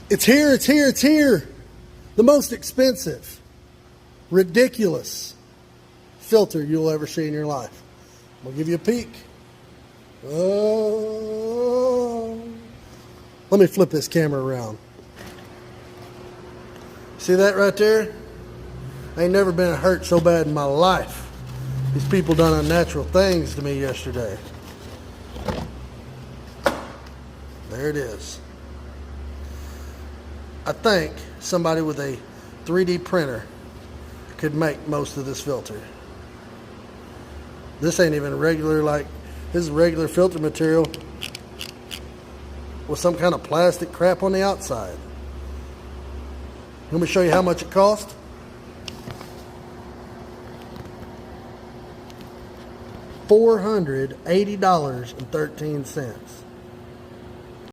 It's here, it's here, it's here. The most expensive, ridiculous filter you'll ever see in your life. I'm going to give you a peek. Oh. Let me flip this camera around. See that right there? I ain't never been hurt so bad in my life. These people done unnatural things to me yesterday. There it is. I think somebody with a 3D printer could make most of this filter. This ain't even regular, like, this is regular filter material with some kind of plastic crap on the outside. Let me show you how much it cost. $480.13.